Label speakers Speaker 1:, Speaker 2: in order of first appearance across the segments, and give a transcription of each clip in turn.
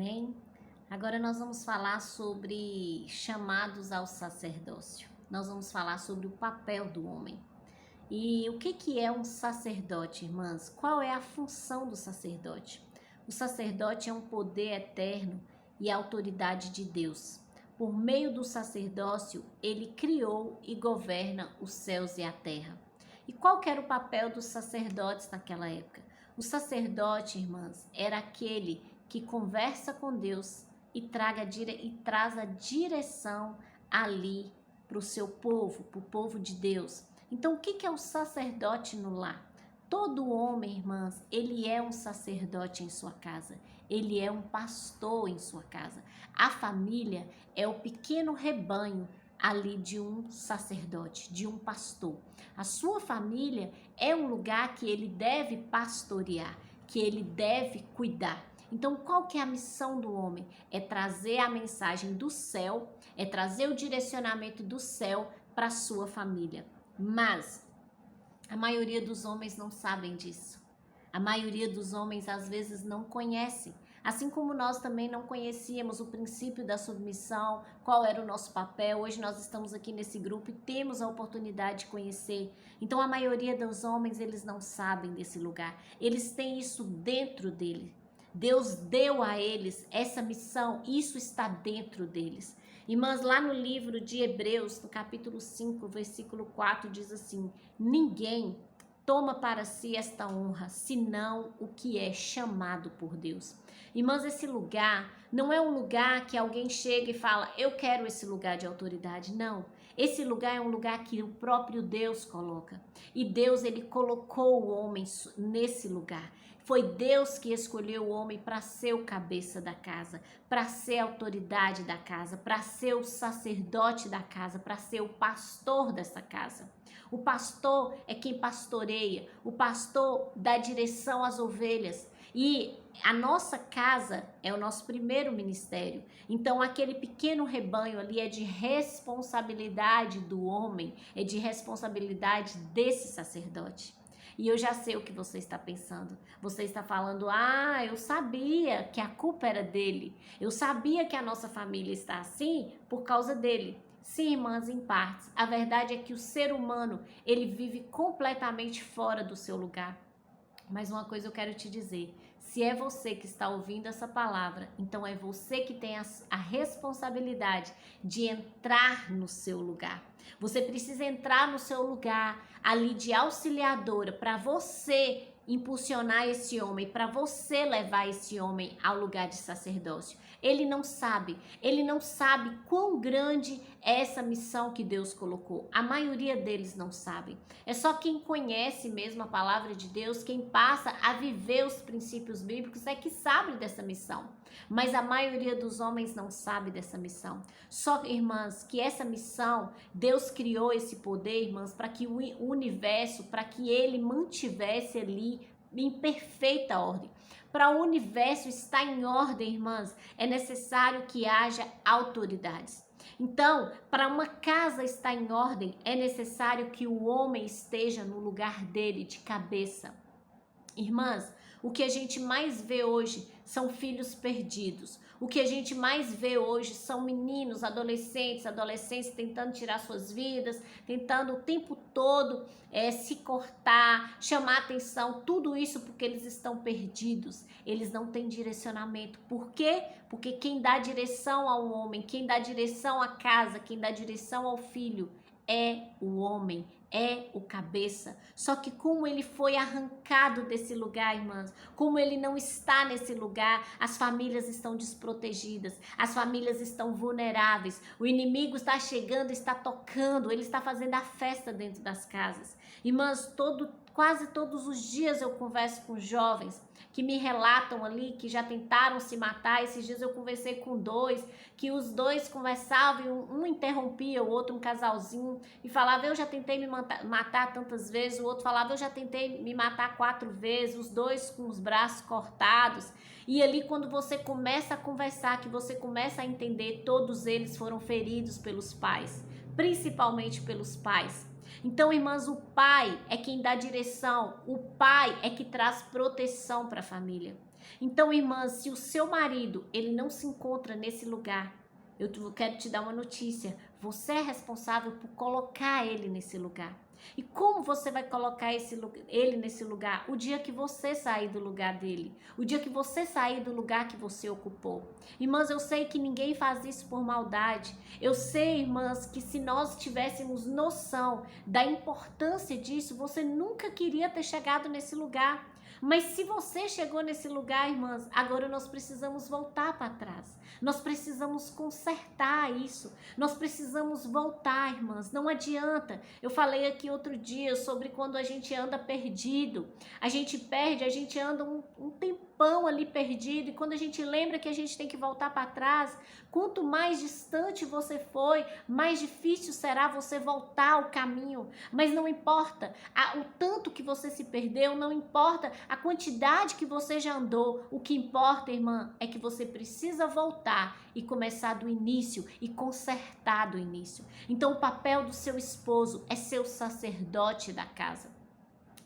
Speaker 1: Amém? Agora nós vamos falar sobre chamados ao sacerdócio. Nós vamos falar sobre o papel do homem. E o que é um sacerdote, irmãs? Qual é a função do sacerdote? O sacerdote é um poder eterno e autoridade de Deus. Por meio do sacerdócio, ele criou e governa os céus e a terra. E qual que era o papel dos sacerdotes naquela época? O sacerdote, irmãs, era aquele que conversa com Deus e traz a direção ali para o seu povo, para o povo de Deus. Então, o que é o sacerdote no lar? Todo homem, irmãs, ele é um sacerdote em sua casa. Ele é um pastor em sua casa. A família é o pequeno rebanho ali de um sacerdote, de um pastor. A sua família é um lugar que ele deve pastorear, que ele deve cuidar. Então, qual que é a missão do homem? É trazer a mensagem do céu, é trazer o direcionamento do céu para a sua família. Mas a maioria dos homens não sabem disso. A maioria dos homens às vezes não conhecem. Assim como nós também não conhecíamos o princípio da submissão, qual era o nosso papel. Hoje nós estamos aqui nesse grupo e temos a oportunidade de conhecer. Então a maioria dos homens, eles não sabem desse lugar. Eles têm isso dentro dele. Deus deu a eles essa missão, isso está dentro deles. Irmãs, lá no livro de Hebreus, no capítulo 5, versículo 4, diz assim: ninguém toma para si esta honra, senão o que é chamado por Deus. Irmãs, esse lugar não é um lugar que alguém chega e fala, eu quero esse lugar de autoridade. Não, esse lugar é um lugar que o próprio Deus coloca. E Deus, ele colocou o homem nesse lugar. Foi Deus que escolheu o homem para ser o cabeça da casa, para ser a autoridade da casa, para ser o sacerdote da casa, para ser o pastor dessa casa. O pastor é quem pastoreia, o pastor dá direção às ovelhas. E a nossa casa é o nosso primeiro ministério. Então, aquele pequeno rebanho ali é de responsabilidade do homem, é de responsabilidade desse sacerdote. E eu já sei o que você está pensando. Você está falando, eu sabia que a culpa era dele. Eu sabia que a nossa família está assim por causa dele. Sim, irmãs, em partes. A verdade é que o ser humano, ele vive completamente fora do seu lugar. Mas uma coisa eu quero te dizer, se é você que está ouvindo essa palavra, então é você que tem a responsabilidade de entrar no seu lugar. Você precisa entrar no seu lugar ali de auxiliadora para você impulsionar esse homem, para você levar esse homem ao lugar de sacerdócio. Ele não sabe quão grande é essa missão que Deus colocou. A maioria deles não sabe. É só quem conhece mesmo a palavra de Deus, quem passa a viver os princípios bíblicos é que sabe dessa missão. Mas a maioria dos homens não sabe dessa missão. Só, irmãs, que essa missão, Deus criou esse poder, irmãs, para que o universo, para que ele mantivesse ali em perfeita ordem. Para o universo estar em ordem, irmãs, é necessário que haja autoridades. Então, para uma casa estar em ordem, é necessário que o homem esteja no lugar dele, de cabeça. Irmãs, o que a gente mais vê hoje são filhos perdidos. O que a gente mais vê hoje são meninos, adolescentes tentando tirar suas vidas, tentando o tempo todo se cortar, chamar atenção, tudo isso porque eles estão perdidos, eles não têm direcionamento. Por quê? Porque quem dá direção ao homem, quem dá direção à casa, quem dá direção ao filho é o homem, é o cabeça. Só que como ele foi arrancado desse lugar, irmãs, como ele não está nesse lugar, as famílias estão desprotegidas, as famílias estão vulneráveis, o inimigo está chegando, está tocando, ele está fazendo a festa dentro das casas. Irmãs, quase todos os dias eu converso com jovens que me relatam ali que já tentaram se matar. Esses dias eu conversei com dois, que os dois conversavam e um interrompia o outro, um casalzinho, e falava, eu já tentei me matar tantas vezes, o outro falava, eu já tentei me matar 4 vezes, os dois com os braços cortados. E ali quando você começa a conversar, que você começa a entender, todos eles foram feridos pelos pais, principalmente pelos pais. Então, irmãs, o pai é quem dá direção, o pai é que traz proteção para a família. Então, irmã, se o seu marido, ele não se encontra nesse lugar, eu quero te dar uma notícia. Você é responsável por colocar ele nesse lugar. E como você vai colocar ele nesse lugar? O dia que você sair do lugar dele. O dia que você sair do lugar que você ocupou. Irmãs, eu sei que ninguém faz isso por maldade. Eu sei, irmãs, que se nós tivéssemos noção da importância disso, você nunca queria ter chegado nesse lugar. Mas se você chegou nesse lugar, irmãs, agora nós precisamos voltar para trás. Nós precisamos consertar isso. Nós precisamos voltar, irmãs. Não adianta. Eu falei aqui outro dia sobre quando a gente anda perdido. A gente perde, a gente anda um tempão ali perdido. E quando a gente lembra que a gente tem que voltar para trás, quanto mais distante você foi, mais difícil será você voltar ao caminho. Mas não importa o tanto que você se perdeu, não importa a quantidade que você já andou. O que importa, irmã, é que você precisa voltar e começar do início e consertar do início. Então, o papel do seu esposo é ser o sacerdote da casa.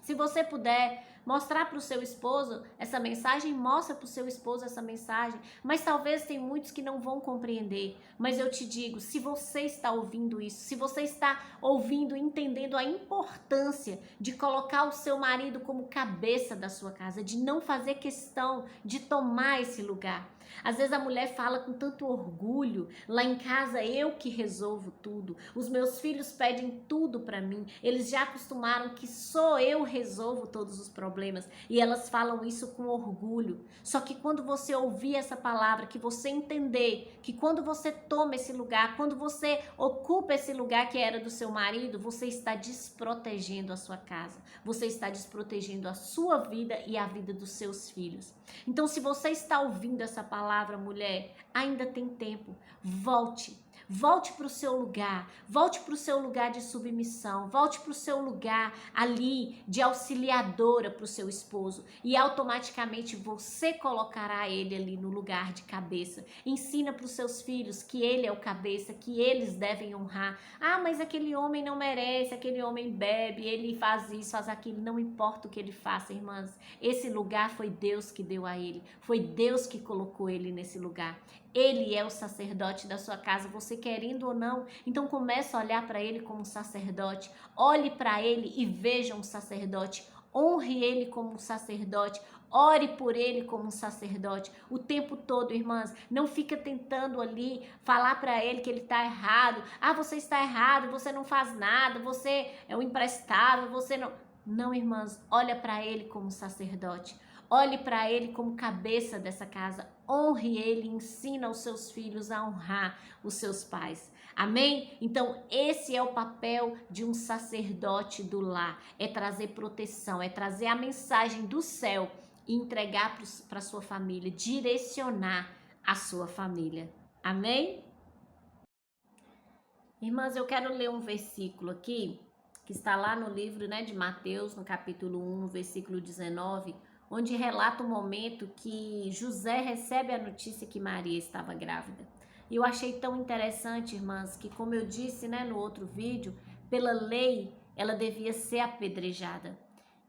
Speaker 1: Se você puder mostrar para o seu esposo essa mensagem, mostra para o seu esposo essa mensagem. Mas talvez tem muitos que não vão compreender. Mas eu te digo, se você está ouvindo isso, se você está ouvindo, entendendo a importância de colocar o seu marido como cabeça da sua casa, de não fazer questão de tomar esse lugar. Às vezes a mulher fala com tanto orgulho, lá em casa eu que resolvo tudo, os meus filhos pedem tudo para mim, eles já acostumaram que só eu resolvo todos os problemas e elas falam isso com orgulho. Só que quando você ouvir essa palavra, que você entender que quando você toma esse lugar, quando você ocupa esse lugar que era do seu marido, você está desprotegendo a sua casa, você está desprotegendo a sua vida e a vida dos seus filhos. Então, se você está ouvindo essa palavra, mulher, ainda tem tempo. Volte para o seu lugar, volte para o seu lugar de submissão, volte para o seu lugar ali de auxiliadora para o seu esposo e automaticamente você colocará ele ali no lugar de cabeça. Ensina para os seus filhos que ele é o cabeça, que eles devem honrar. Ah, mas aquele homem não merece, aquele homem bebe, ele faz isso, faz aquilo. Não importa o que ele faça, irmãs. Esse lugar foi Deus que deu a ele, foi Deus que colocou ele nesse lugar. Ele é o sacerdote da sua casa, você querendo ou não. Então comece a olhar para ele como um sacerdote. Olhe para ele e veja um sacerdote. Honre ele como um sacerdote. Ore por ele como um sacerdote o tempo todo, irmãs. Não fica tentando ali falar para ele que ele está errado. Ah, você está errado, você não faz nada, você é um imprestável, você não... Não, irmãs, olha para ele como sacerdote. Olhe para ele como cabeça dessa casa. Honre ele, ensina os seus filhos a honrar os seus pais. Amém? Então, esse é o papel de um sacerdote do lar. É trazer proteção, é trazer a mensagem do céu e entregar para sua família, direcionar a sua família. Amém? Irmãs, eu quero ler um versículo aqui, que está lá no livro, de Mateus, no capítulo 1, no versículo 19, onde relata o momento que José recebe a notícia que Maria estava grávida. E eu achei tão interessante, irmãs, que como eu disse, no outro vídeo, pela lei, ela devia ser apedrejada.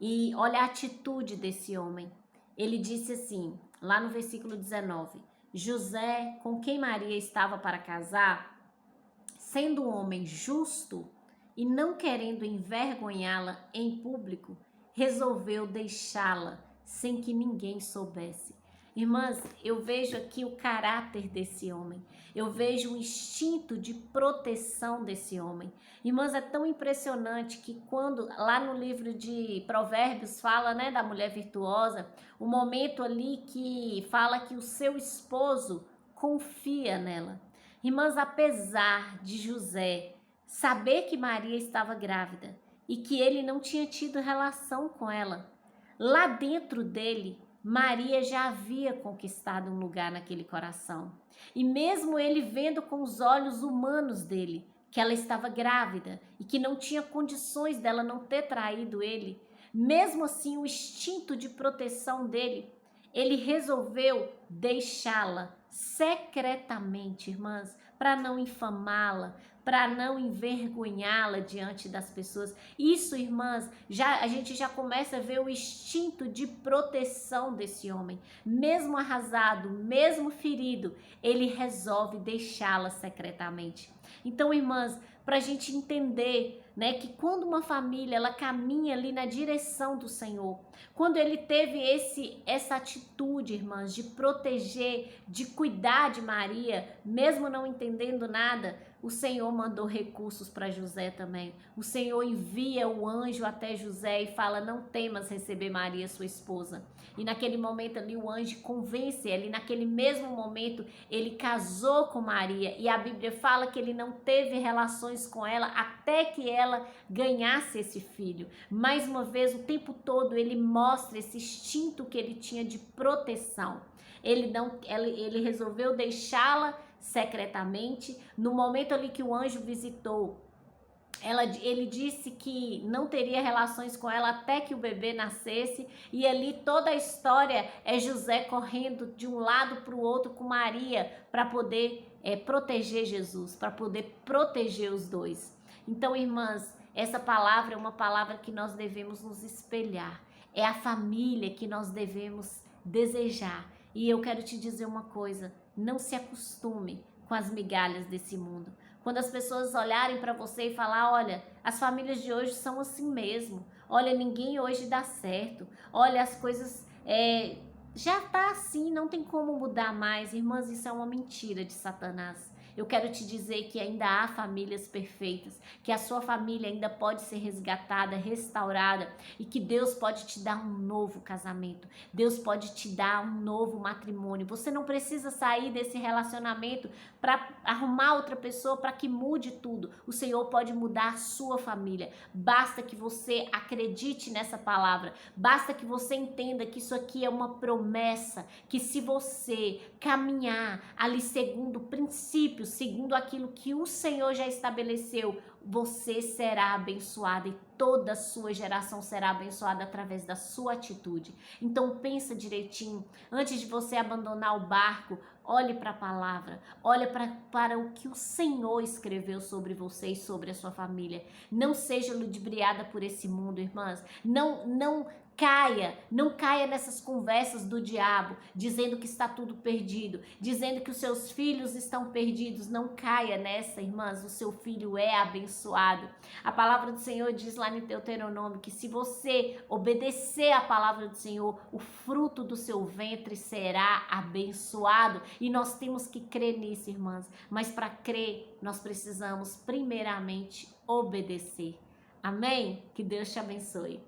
Speaker 1: E olha a atitude desse homem. Ele disse assim, lá no versículo 19, José, com quem Maria estava para casar, sendo um homem justo e não querendo envergonhá-la em público, resolveu deixá-la sem que ninguém soubesse. Irmãs, eu vejo aqui o caráter desse homem. Eu vejo o instinto de proteção desse homem. Irmãs, é tão impressionante que quando lá no livro de Provérbios fala, da mulher virtuosa, o momento ali que fala que o seu esposo confia nela. Irmãs, apesar de José saber que Maria estava grávida e que ele não tinha tido relação com ela, lá dentro dele, Maria já havia conquistado um lugar naquele coração. E mesmo ele vendo com os olhos humanos dele que ela estava grávida e que não tinha condições dela não ter traído ele, mesmo assim o instinto de proteção dele, ele resolveu deixá-la secretamente, irmãs, para não infamá-la, para não envergonhá-la diante das pessoas. Isso, irmãs, a gente já começa a ver o instinto de proteção desse homem. Mesmo arrasado, mesmo ferido, ele resolve deixá-la secretamente. Então, irmãs, para a gente entender, né, que quando uma família ela caminha ali na direção do Senhor, quando ele teve essa atitude, irmãs, de proteger, de cuidar de Maria, mesmo não entendendo nada, o Senhor mandou recursos para José também. O Senhor envia o anjo até José e fala: não temas receber Maria, sua esposa. E naquele momento ali o anjo convence ele, naquele mesmo momento ele casou com Maria, e a Bíblia fala que ele não teve relações com ela até que ela ganhasse esse filho. Mais uma vez, o tempo todo ele mostra esse instinto que ele tinha de proteção. Ele resolveu deixá-la secretamente. No momento ali que o anjo visitou, ele disse que não teria relações com ela até que o bebê nascesse, e ali toda a história é José correndo de um lado para o outro com Maria para poder proteger Jesus, para poder proteger os dois. Então, irmãs, essa palavra é uma palavra que nós devemos nos espelhar, é a família que nós devemos desejar. E eu quero te dizer uma coisa: não se acostume com as migalhas desse mundo. Quando as pessoas olharem para você e falar: olha, as famílias de hoje são assim mesmo, olha, ninguém hoje dá certo, olha, as coisas já tá assim, não tem como mudar mais. Irmãs, isso é uma mentira de Satanás. Eu quero te dizer que ainda há famílias perfeitas, que a sua família ainda pode ser resgatada, restaurada, e que Deus pode te dar um novo casamento, Deus pode te dar um novo matrimônio. Você não precisa sair desse relacionamento para arrumar outra pessoa para que mude tudo. O Senhor pode mudar a sua família. Basta que você acredite nessa palavra, basta que você entenda que isso aqui é uma promessa, que se você caminhar ali segundo princípios, segundo aquilo que o Senhor já estabeleceu, você será abençoada e toda a sua geração será abençoada através da sua atitude. Então pensa direitinho, antes de você abandonar o barco, olhe para a palavra, olhe para o que o Senhor escreveu sobre você e sobre a sua família. Não seja ludibriada por esse mundo, irmãs. Não caia nessas conversas do diabo, dizendo que está tudo perdido, dizendo que os seus filhos estão perdidos. Não caia nessa, irmãs, o seu filho é abençoado. A palavra do Senhor diz lá no Deuteronômio que se você obedecer à palavra do Senhor, o fruto do seu ventre será abençoado. E nós temos que crer nisso, irmãs, mas para crer, nós precisamos primeiramente obedecer. Amém? Que Deus te abençoe.